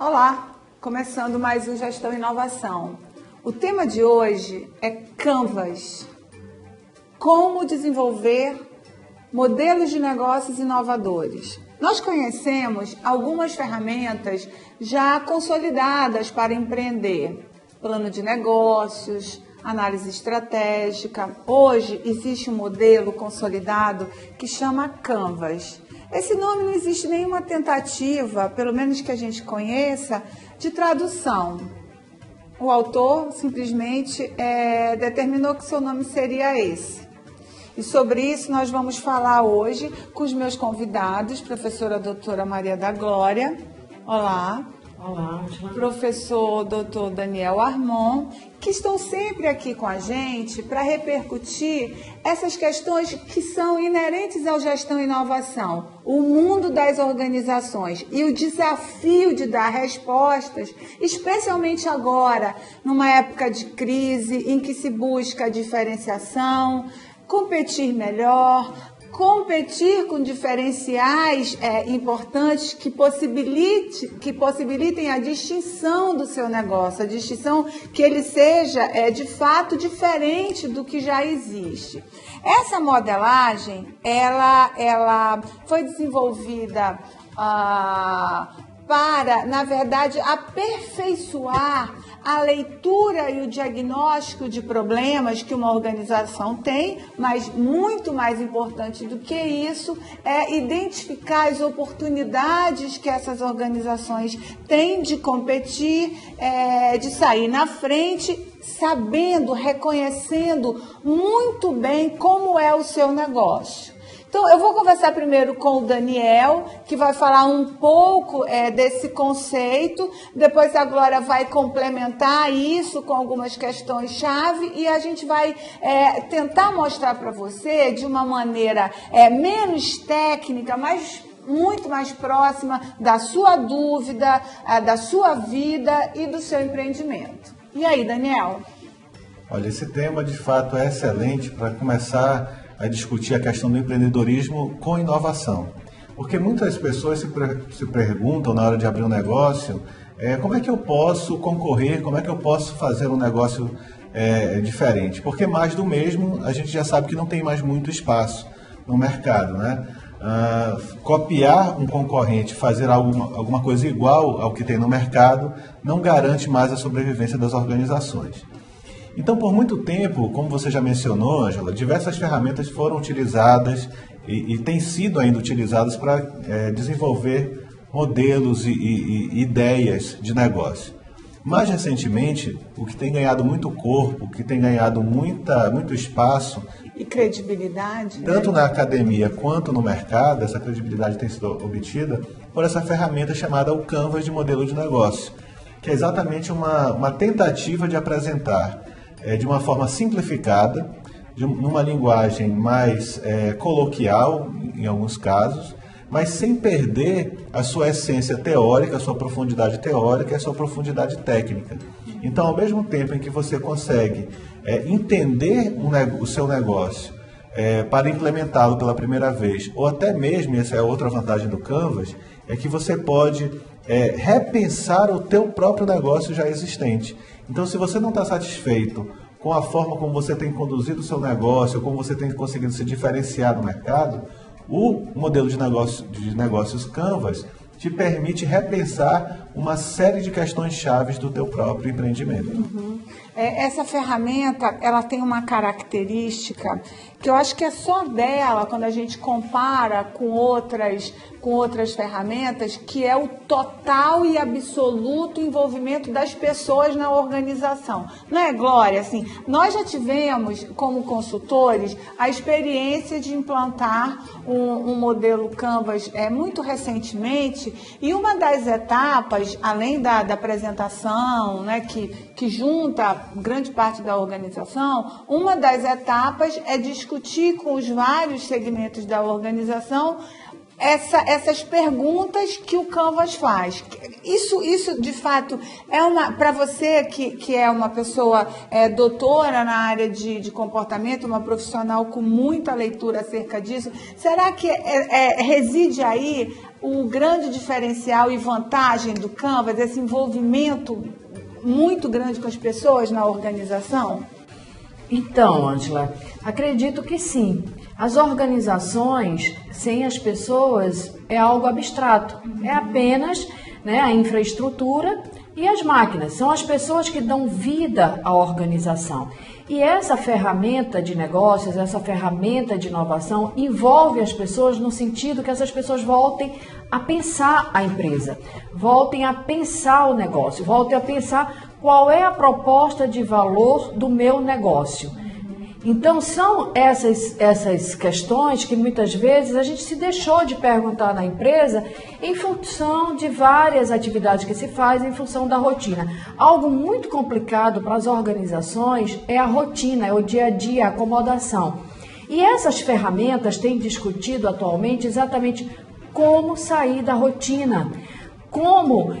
Olá, começando mais um Gestão e Inovação. O tema de hoje é Canvas. Como desenvolver modelos de negócios inovadores. Nós conhecemos algumas ferramentas já consolidadas para empreender. Plano de negócios, análise estratégica. Hoje existe um modelo consolidado que chama Canvas. Esse nome não existe nenhuma tentativa, pelo menos que a gente conheça, de tradução. O autor simplesmente determinou que seu nome seria esse. E sobre isso nós vamos falar hoje com os meus convidados, professora doutora Maria da Glória. Olá. Olá, professor doutor Daniel Armon, que estão sempre aqui com a gente para repercutir essas questões que são inerentes ao gestão e inovação, o mundo das organizações e o desafio de dar respostas, especialmente agora, numa época de crise em que se busca diferenciação, competir melhor, competir com diferenciais importantes que possibilitem a distinção do seu negócio, a distinção que ele seja de fato diferente do que já existe. Essa modelagem, ela foi desenvolvida para, na verdade, aperfeiçoar a leitura e o diagnóstico de problemas que uma organização tem, mas muito mais importante do que isso é identificar as oportunidades que essas organizações têm de competir, de sair na frente, sabendo, reconhecendo muito bem como é o seu negócio. Então, eu vou conversar primeiro com o Daniel, que vai falar um pouco desse conceito, depois a Glória vai complementar isso com algumas questões-chave e a gente vai tentar mostrar para você de uma maneira menos técnica, mas muito mais próxima da sua dúvida, da sua vida e do seu empreendimento. E aí, Daniel? Olha, esse tema de fato é excelente para começar a discutir a questão do empreendedorismo com inovação. Porque muitas pessoas se perguntam na hora de abrir um negócio, como é que eu posso concorrer, como é que eu posso fazer um negócio diferente? Porque mais do mesmo, a gente já sabe que não tem mais muito espaço no mercado, né? Copiar um concorrente, fazer alguma coisa igual ao que tem no mercado, não garante mais a sobrevivência das organizações. Então, por muito tempo, como você já mencionou, Ângela, diversas ferramentas foram utilizadas e têm sido ainda utilizadas para desenvolver modelos e ideias de negócio. Mais recentemente, o que tem ganhado muito corpo, o que tem ganhado muito espaço e credibilidade, tanto na academia quanto no mercado, essa credibilidade tem sido obtida por essa ferramenta chamada o Canvas de modelo de negócio, que é exatamente uma tentativa de apresentar de uma forma simplificada, numa linguagem mais coloquial, em alguns casos, mas sem perder a sua essência teórica, a sua profundidade teórica e a sua profundidade técnica. Então, ao mesmo tempo em que você consegue entender o seu negócio para implementá-lo pela primeira vez, ou até mesmo, essa é outra vantagem do Canvas, é que você pode repensar o teu próprio negócio já existente. Então, se você não está satisfeito com a forma como você tem conduzido o seu negócio, como você tem conseguido se diferenciar no mercado, o modelo de negócios Canvas te permite repensar uma série de questões chaves do teu próprio empreendimento. Uhum. Essa ferramenta, ela tem uma característica que eu acho que é só dela, quando a gente compara com outras ferramentas, que é o total e absoluto envolvimento das pessoas na organização. Não é, Glória? Assim, nós já tivemos, como consultores, a experiência de implantar um modelo Canvas muito recentemente, e uma das etapas, além da apresentação, né, que junta grande parte da organização, uma das etapas é discutir com os vários segmentos da organização essas perguntas que o Canvas faz. Isso de fato, para você que é uma pessoa doutora na área de comportamento, uma profissional com muita leitura acerca disso, será que reside aí o grande diferencial e vantagem do Canvas, esse envolvimento muito grande com as pessoas na organização? Então, Ângela, acredito que sim. As organizações, sem as pessoas, é algo abstrato. É apenas a infraestrutura e as máquinas. São as pessoas que dão vida à organização. E essa ferramenta de negócios, essa ferramenta de inovação, envolve as pessoas no sentido que essas pessoas voltem a pensar a empresa, voltem a pensar o negócio, voltem a pensar qual é a proposta de valor do meu negócio. Então, são essas questões que muitas vezes a gente se deixou de perguntar na empresa em função de várias atividades que se fazem, em função da rotina. Algo muito complicado para as organizações é a rotina, é o dia a dia, a acomodação. E essas ferramentas têm discutido atualmente exatamente como sair da rotina, como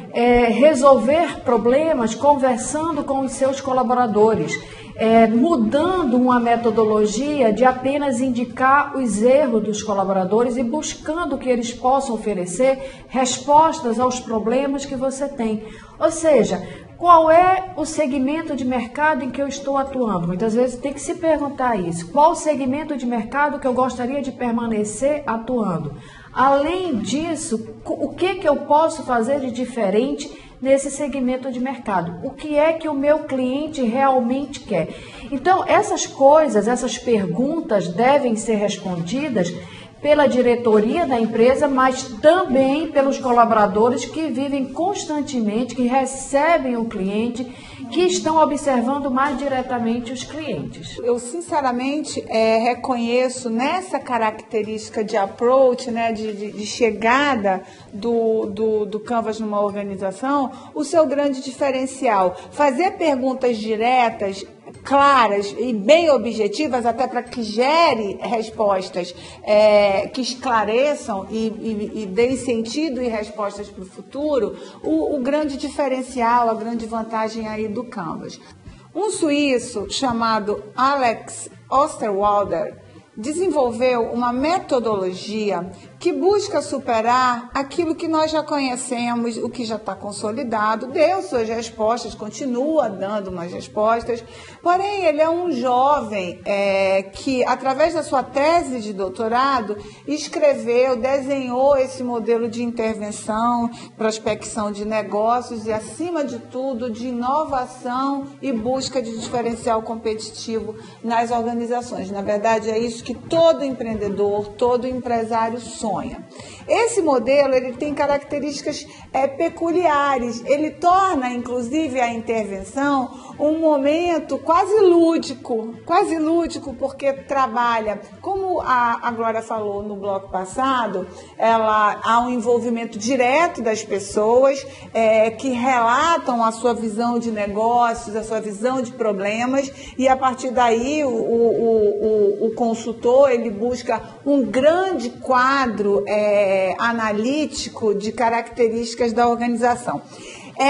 resolver problemas conversando com os seus colaboradores, mudando uma metodologia de apenas indicar os erros dos colaboradores e buscando que eles possam oferecer respostas aos problemas que você tem. Ou seja, qual é o segmento de mercado em que eu estou atuando? Muitas vezes tem que se perguntar isso. Qual o segmento de mercado que eu gostaria de permanecer atuando? Além disso, o que eu posso fazer de diferente nesse segmento de mercado? O que é que o meu cliente realmente quer? Então, essas coisas, essas perguntas devem ser respondidas pela diretoria da empresa, mas também pelos colaboradores que vivem constantemente, que recebem o cliente, que estão observando mais diretamente os clientes. Eu, sinceramente, reconheço nessa característica de approach, de chegada do Canvas numa organização, o seu grande diferencial. Fazer perguntas diretas, claras e bem objetivas, até para que gere respostas que esclareçam e deem sentido e respostas para o futuro, o grande diferencial, a grande vantagem aí do Canvas. Um suíço chamado Alex Osterwalder desenvolveu uma metodologia que busca superar aquilo que nós já conhecemos, o que já está consolidado, deu suas respostas, continua dando umas respostas, porém ele é um jovem que, através da sua tese de doutorado, escreveu, desenhou esse modelo de intervenção, prospecção de negócios e, acima de tudo, de inovação e busca de diferencial competitivo nas organizações. Na verdade, é isso que todo empreendedor, todo empresário sonha. Esse modelo ele tem características peculiares. Ele torna, inclusive, a intervenção um momento quase lúdico, porque trabalha, como a Glória falou no bloco passado, há um envolvimento direto das pessoas que relatam a sua visão de negócios, a sua visão de problemas, e a partir daí o consultor ele busca um grande quadro analítico de características da organização.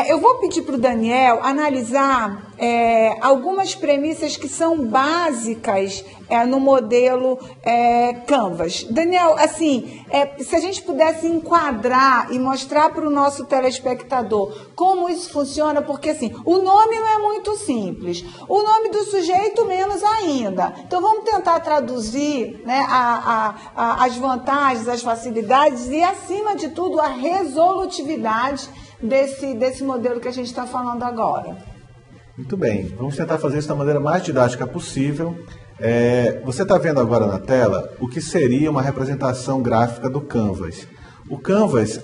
Eu vou pedir para o Daniel analisar algumas premissas que são básicas no modelo Canvas. Daniel, assim, se a gente pudesse enquadrar e mostrar para o nosso telespectador como isso funciona, porque assim, o nome não é muito simples, o nome do sujeito menos ainda. Então vamos tentar traduzir as vantagens, as facilidades e, acima de tudo, a resolutividade desse modelo que a gente está falando agora. Muito bem, vamos tentar fazer isso da maneira mais didática possível. Você está vendo agora na tela o que seria uma representação gráfica do Canvas. O Canvas,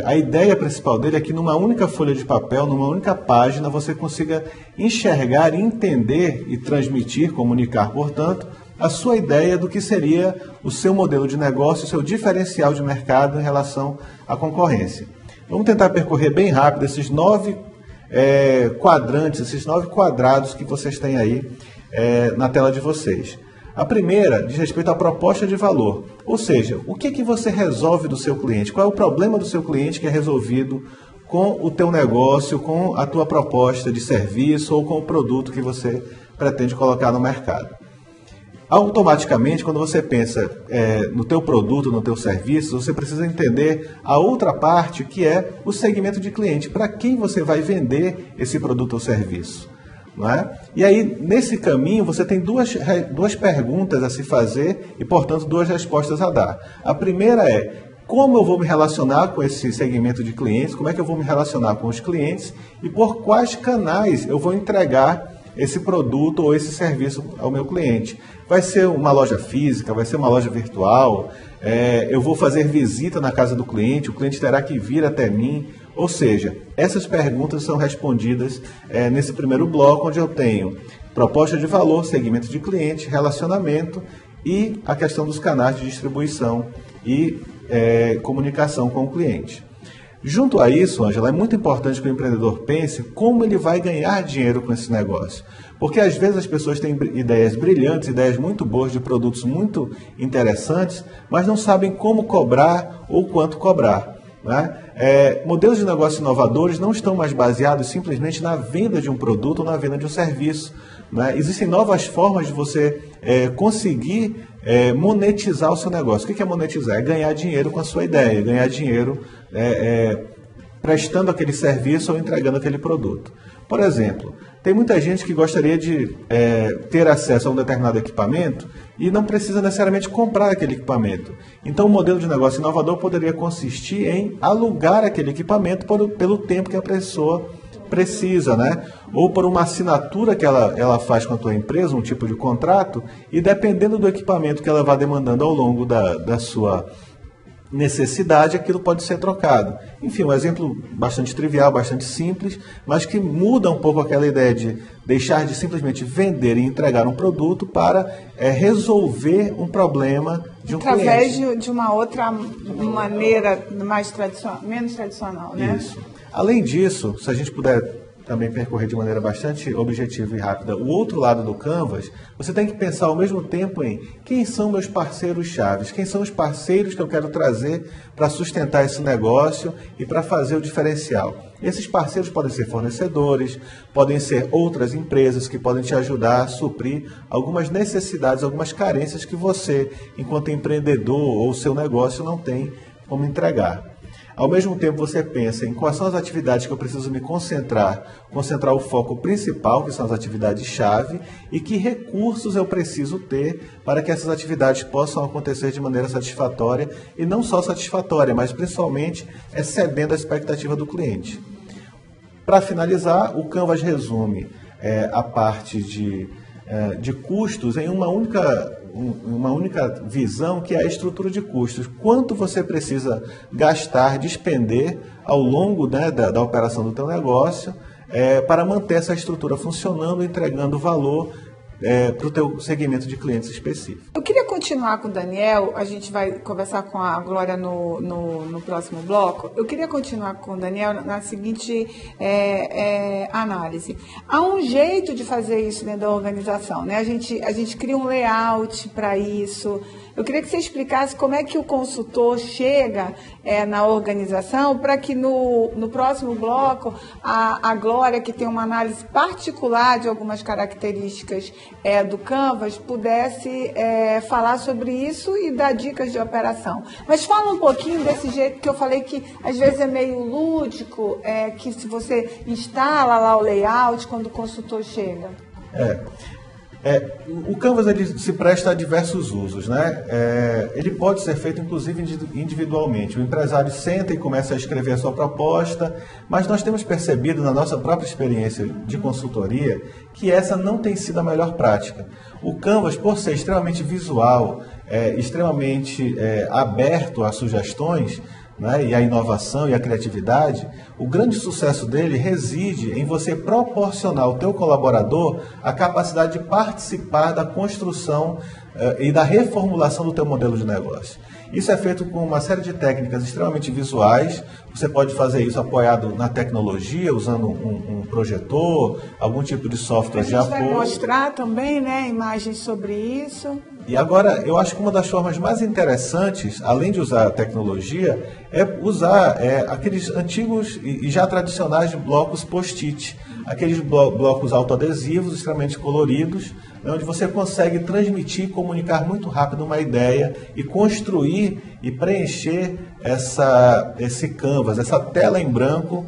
a ideia principal dele é que numa única folha de papel, numa única página, você consiga enxergar, entender e transmitir, comunicar, portanto, a sua ideia do que seria o seu modelo de negócio, o seu diferencial de mercado em relação à concorrência. Vamos tentar percorrer bem rápido esses 9 quadrantes, esses 9 quadrados que vocês têm aí na tela de vocês. A primeira diz respeito à proposta de valor, ou seja, o que você resolve do seu cliente, qual é o problema do seu cliente que é resolvido com o teu negócio, com a tua proposta de serviço ou com o produto que você pretende colocar no mercado. Automaticamente, quando você pensa no teu produto, no teu serviço, você precisa entender a outra parte, que é o segmento de cliente. Para quem você vai vender esse produto ou serviço? Não é? E aí, nesse caminho, você tem duas perguntas a se fazer e, portanto, duas respostas a dar. A primeira é: como eu vou me relacionar com esse segmento de clientes? Como é que eu vou me relacionar com os clientes? E por quais canais eu vou entregar esse produto ou esse serviço ao meu cliente? Vai ser uma loja física, vai ser uma loja virtual, eu vou fazer visita na casa do cliente, o cliente terá que vir até mim. Ou seja, essas perguntas são respondidas nesse primeiro bloco, onde eu tenho proposta de valor, segmento de cliente, relacionamento e a questão dos canais de distribuição e comunicação com o cliente. Junto a isso, Ângela, é muito importante que o empreendedor pense como ele vai ganhar dinheiro com esse negócio. Porque às vezes as pessoas têm ideias brilhantes, ideias muito boas de produtos muito interessantes, mas não sabem como cobrar ou quanto cobrar. Né? Modelos de negócio inovadores não estão mais baseados simplesmente na venda de um produto ou na venda de um serviço. Né? Existem novas formas de você conseguir monetizar o seu negócio. O que é monetizar? É ganhar dinheiro com a sua ideia, ganhar dinheiro prestando aquele serviço ou entregando aquele produto. Por exemplo, tem muita gente que gostaria de ter acesso a um determinado equipamento e não precisa necessariamente comprar aquele equipamento. Então, o modelo de negócio inovador poderia consistir em alugar aquele equipamento pelo tempo que a pessoa precisa, né? Ou por uma assinatura que ela faz com a tua empresa, um tipo de contrato, e dependendo do equipamento que ela vai demandando ao longo da sua necessidade, aquilo pode ser trocado. Enfim, um exemplo bastante trivial, bastante simples, mas que muda um pouco aquela ideia de deixar de simplesmente vender e entregar um produto para resolver um problema de um cliente. Através de uma outra maneira menos tradicional, né? Isso. Além disso, se a gente puder também percorrer de maneira bastante objetiva e rápida o outro lado do Canvas, você tem que pensar ao mesmo tempo em quem são meus parceiros chaves, quem são os parceiros que eu quero trazer para sustentar esse negócio e para fazer o diferencial. Esses parceiros podem ser fornecedores, podem ser outras empresas que podem te ajudar a suprir algumas necessidades, algumas carências que você, enquanto empreendedor ou seu negócio, não tem como entregar. Ao mesmo tempo, você pensa em quais são as atividades que eu preciso me concentrar o foco principal, que são as atividades-chave, e que recursos eu preciso ter para que essas atividades possam acontecer de maneira satisfatória, e não só satisfatória, mas principalmente excedendo a expectativa do cliente. Para finalizar, o Canvas resume a parte de custos em uma única visão, que é a estrutura de custos. Quanto você precisa gastar, despender ao longo, né, da operação do teu negócio para manter essa estrutura funcionando, entregando valor para o teu segmento de clientes específico. Eu queria continuar com o Daniel, a gente vai conversar com a Glória no próximo bloco. Eu queria continuar com o Daniel na seguinte análise. Há um jeito de fazer isso dentro da organização, né? A gente cria um layout para isso. Eu queria que você explicasse como é que o consultor chega na organização, para que no próximo bloco a Glória, que tem uma análise particular de algumas características do Canvas, pudesse falar sobre isso e dar dicas de operação. Mas fala um pouquinho desse jeito que eu falei, que às vezes é meio lúdico, que se você instala lá o layout quando o consultor chega. O Canvas ele se presta a diversos usos, né? Ele pode ser feito, inclusive, individualmente. O empresário senta e começa a escrever a sua proposta, mas nós temos percebido, na nossa própria experiência de consultoria, que essa não tem sido a melhor prática. O Canvas, por ser extremamente visual, extremamente aberto a sugestões, né, e a inovação e a criatividade, o grande sucesso dele reside em você proporcionar ao teu colaborador a capacidade de participar da construção e da reformulação do teu modelo de negócio. Isso é feito com uma série de técnicas extremamente visuais. Você pode fazer isso apoiado na tecnologia, usando um projetor, algum tipo de software de apoio. A gente vai mostrar também, né, imagens sobre isso. E agora, eu acho que uma das formas mais interessantes, além de usar a tecnologia, é usar aqueles antigos e já tradicionais blocos post-it. Aqueles blocos autoadesivos, extremamente coloridos, onde você consegue transmitir e comunicar muito rápido uma ideia e construir e preencher esse canvas, essa tela em branco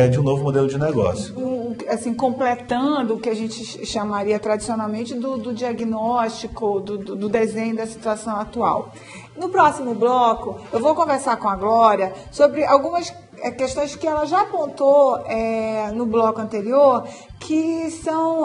de um novo modelo de negócio. Assim, completando o que a gente chamaria tradicionalmente do diagnóstico, do desenho da situação atual. No próximo bloco, eu vou conversar com a Glória sobre algumas questões que ela já apontou no bloco anterior, que são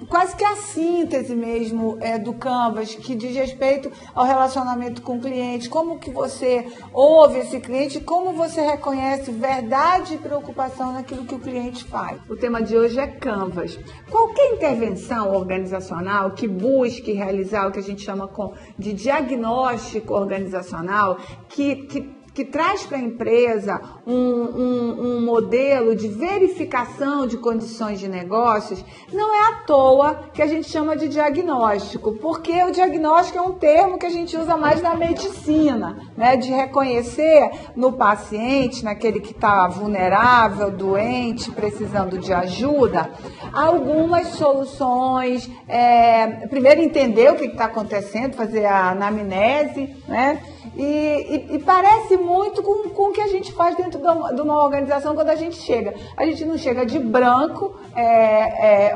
quase que a síntese mesmo do Canvas, que diz respeito ao relacionamento com o cliente, como que você ouve esse cliente, como você reconhece verdade e preocupação naquilo que o cliente faz. O tema de hoje é Canvas. Qualquer intervenção organizacional que busque realizar o que a gente chama de diagnóstico organizacional, que traz para a empresa um modelo de verificação de condições de negócios, não é à toa que a gente chama de diagnóstico, porque o diagnóstico é um termo que a gente usa mais na medicina, né, de reconhecer no paciente, naquele que está vulnerável, doente, precisando de ajuda, algumas soluções, primeiro entender o que está acontecendo, fazer a anamnese, né? E parece muito com o que a gente faz dentro de uma organização quando a gente chega. A gente não chega de branco,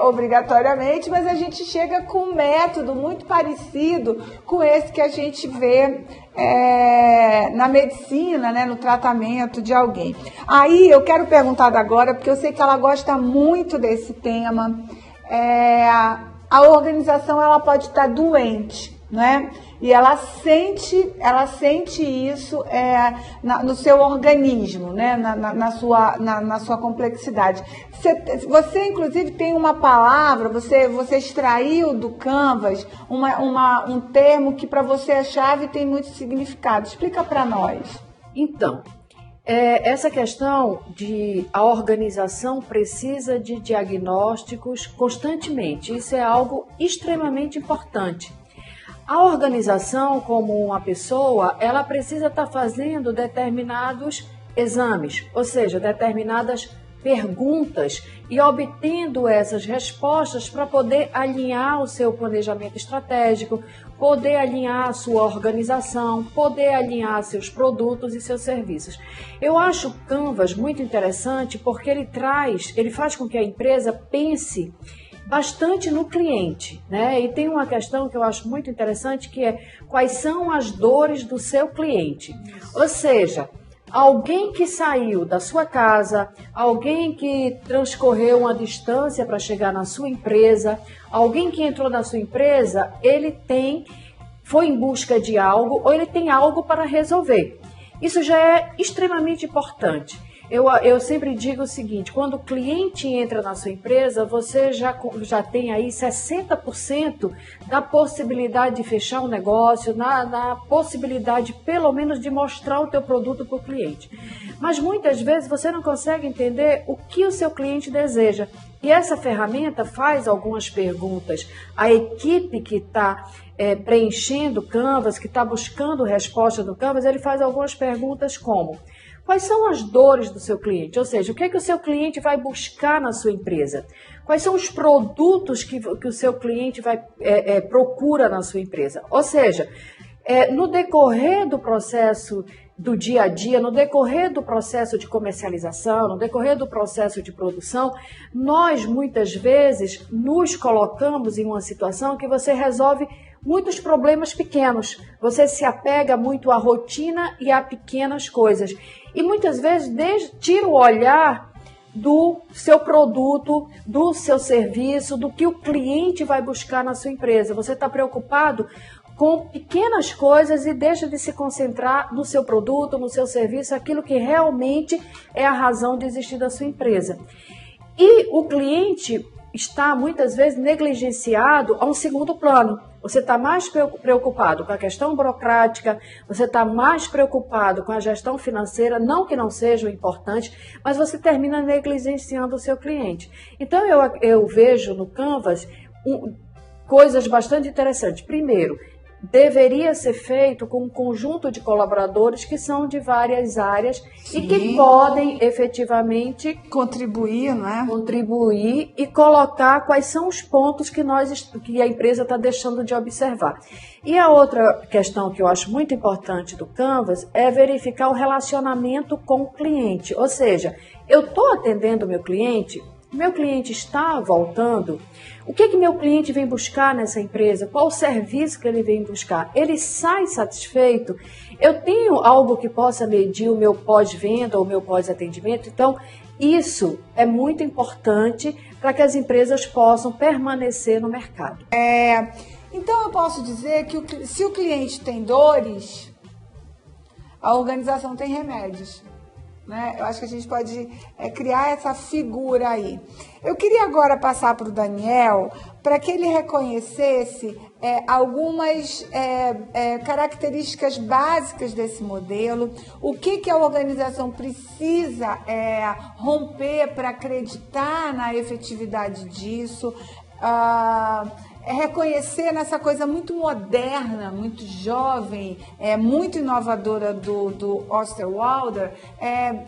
obrigatoriamente, mas a gente chega com um método muito parecido com esse que a gente vê na medicina, né, no tratamento de alguém. Aí eu quero perguntar da Glória, porque eu sei que ela gosta muito desse tema. A organização ela pode estar doente, né? E ela sente isso no seu organismo, né? na sua complexidade. Você, inclusive, tem uma palavra, você extraiu do Canvas um termo que para você é chave e tem muito significado. Explica para nós. Então, essa questão de a organização precisa de diagnósticos constantemente. Isso é algo extremamente importante. A organização, como uma pessoa, ela precisa estar fazendo determinados exames, ou seja, determinadas perguntas e obtendo essas respostas para poder alinhar o seu planejamento estratégico, poder alinhar a sua organização, poder alinhar seus produtos e seus serviços. Eu acho o Canvas muito interessante porque ele faz com que a empresa pense bastante no cliente, né? E tem uma questão que eu acho muito interessante, que é quais são as dores do seu cliente. Ou seja, alguém que saiu da sua casa, alguém que transcorreu uma distância para chegar na sua empresa, alguém que entrou na sua empresa, foi em busca de algo ou ele tem algo para resolver. Isso já é extremamente importante. Eu sempre digo o seguinte, quando o cliente entra na sua empresa, você já tem aí 60% da possibilidade de fechar um negócio, na possibilidade pelo menos de mostrar o teu produto para o cliente. Mas muitas vezes você não consegue entender o que o seu cliente deseja. E essa ferramenta faz algumas perguntas. A equipe que está preenchendo o Canvas, que está buscando resposta no Canvas, ele faz algumas perguntas como: quais são as dores do seu cliente? Ou seja, o que é que o seu cliente vai buscar na sua empresa? Quais são os produtos que o seu cliente procura na sua empresa? Ou seja, no decorrer do processo do dia a dia, no decorrer do processo de comercialização, no decorrer do processo de produção, nós muitas vezes nos colocamos em uma situação que você resolve muitos problemas pequenos. Você se apega muito à rotina e a pequenas coisas. E muitas vezes tira o olhar do seu produto, do seu serviço, do que o cliente vai buscar na sua empresa. Você está preocupado com pequenas coisas e deixa de se concentrar no seu produto, no seu serviço, aquilo que realmente é a razão de existir da sua empresa. E o cliente, está muitas vezes negligenciado a um segundo plano. Você está mais preocupado com a questão burocrática, você está mais preocupado com a gestão financeira, não que não seja importante, mas você termina negligenciando o seu cliente. Então, eu vejo no Canvas coisas bastante interessantes. Primeiro, deveria ser feito com um conjunto de colaboradores que são de várias áreas. Sim. E que podem efetivamente contribuir, não é? Contribuir e colocar quais são os pontos que a empresa está deixando de observar. E a outra questão que eu acho muito importante do Canvas é verificar o relacionamento com o cliente. Ou seja, eu estou atendendo o meu cliente está voltando? O que meu cliente vem buscar nessa empresa? Qual o serviço que ele vem buscar? Ele sai satisfeito? Eu tenho algo que possa medir o meu pós-venda ou o meu pós-atendimento? Então, isso é muito importante para que as empresas possam permanecer no mercado. Então, eu posso dizer que se o cliente tem dores, a organização tem remédios. Né? Eu acho que a gente pode criar essa figura aí. Eu queria agora passar para o Daniel para que ele reconhecesse algumas características básicas desse modelo, o que a organização precisa romper para acreditar na efetividade disso, reconhecer nessa coisa muito moderna, muito jovem, muito inovadora do Osterwalder,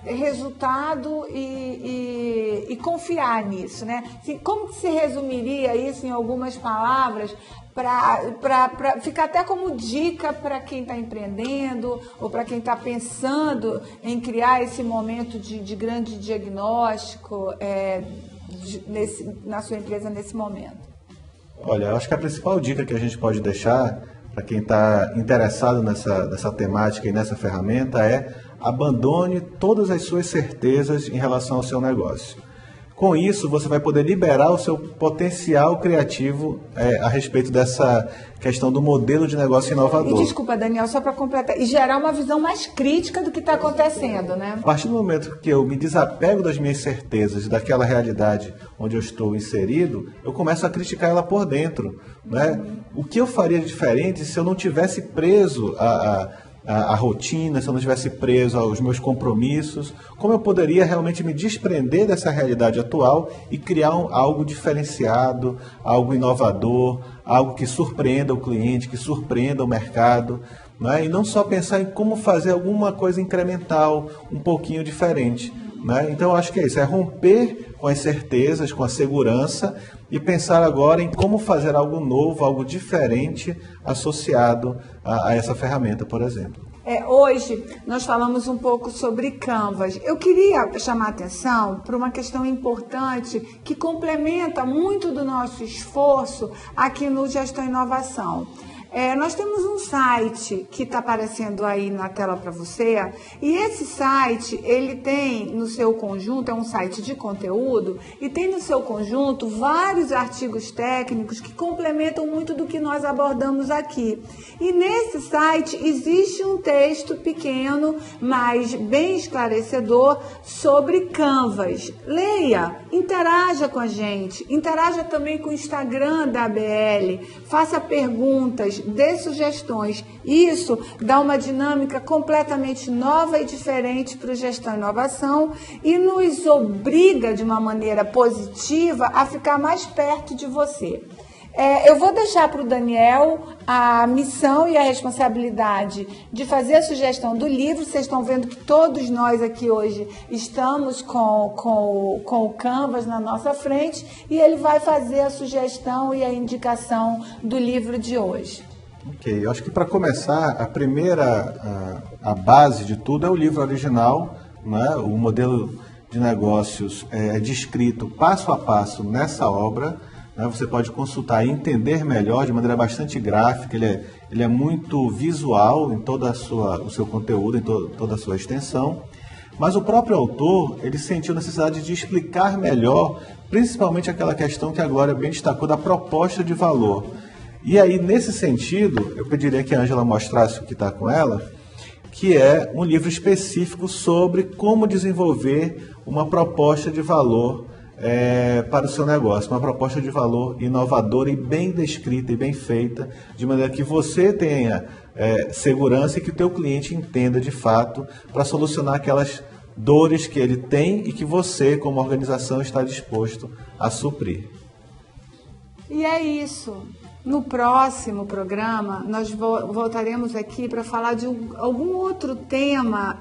resultado e confiar nisso, né? Como que se resumiria isso em algumas palavras para ficar até como dica para quem está empreendendo ou para quem está pensando em criar esse momento de grande diagnóstico na sua empresa nesse momento? Olha, eu acho que a principal dica que a gente pode deixar para quem está interessado nessa temática e nessa ferramenta é: abandone todas as suas certezas em relação ao seu negócio. Com isso, você vai poder liberar o seu potencial criativo a respeito dessa questão do modelo de negócio inovador. E desculpa, Daniel, só para completar, e gerar uma visão mais crítica do que está acontecendo, né? A partir do momento que eu me desapego das minhas certezas e daquela realidade onde eu estou inserido, eu começo a criticar ela por dentro, né? O que eu faria de diferente se eu não tivesse preso a rotina, se eu não estivesse preso aos meus compromissos, como eu poderia realmente me desprender dessa realidade atual e criar algo diferenciado, algo inovador, algo que surpreenda o cliente, que surpreenda o mercado, né? E não só pensar em como fazer alguma coisa incremental, um pouquinho diferente, né? Então, eu acho que é isso, é romper com as certezas, com a segurança e pensar agora em como fazer algo novo, algo diferente associado a essa ferramenta, por exemplo. Hoje nós falamos um pouco sobre Canvas. Eu queria chamar a atenção para uma questão importante que complementa muito do nosso esforço aqui no Gestão e Inovação. Nós temos um site que está aparecendo aí na tela para você, e esse site, ele tem no seu conjunto, é um site de conteúdo, e tem no seu conjunto vários artigos técnicos que complementam muito do que nós abordamos aqui. E nesse site existe um texto pequeno, mas bem esclarecedor, sobre Canvas. Leia, interaja com a gente, interaja também com o Instagram da ABL, faça perguntas, dê sugestões. Isso dá uma dinâmica completamente nova e diferente para o Gestão e Inovação e nos obriga, de uma maneira positiva, a ficar mais perto de você. Eu vou deixar para o Daniel a missão e a responsabilidade de fazer a sugestão do livro. Vocês estão vendo que todos nós aqui hoje estamos com o Canvas na nossa frente e ele vai fazer a sugestão e a indicação do livro de hoje. Ok, eu acho que para começar, a base de tudo é o livro original, né? O modelo de negócios é descrito passo a passo nessa obra, né? Você pode consultar e entender melhor de maneira bastante gráfica, ele é muito visual em todo o seu conteúdo, em toda a sua extensão, mas o próprio autor, ele sentiu necessidade de explicar melhor, principalmente aquela questão que a Glória bem destacou da proposta de valor. E aí, nesse sentido, eu pediria que a Ângela mostrasse o que está com ela, que é um livro específico sobre como desenvolver uma proposta de valor para o seu negócio, uma proposta de valor inovadora e bem descrita e bem feita, de maneira que você tenha segurança e que o teu cliente entenda de fato para solucionar aquelas dores que ele tem e que você, como organização, está disposto a suprir. E é isso. No próximo programa, nós voltaremos aqui para falar de algum outro tema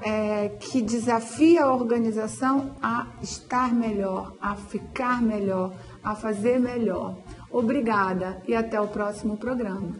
que desafia a organização a estar melhor, a ficar melhor, a fazer melhor. Obrigada e até o próximo programa.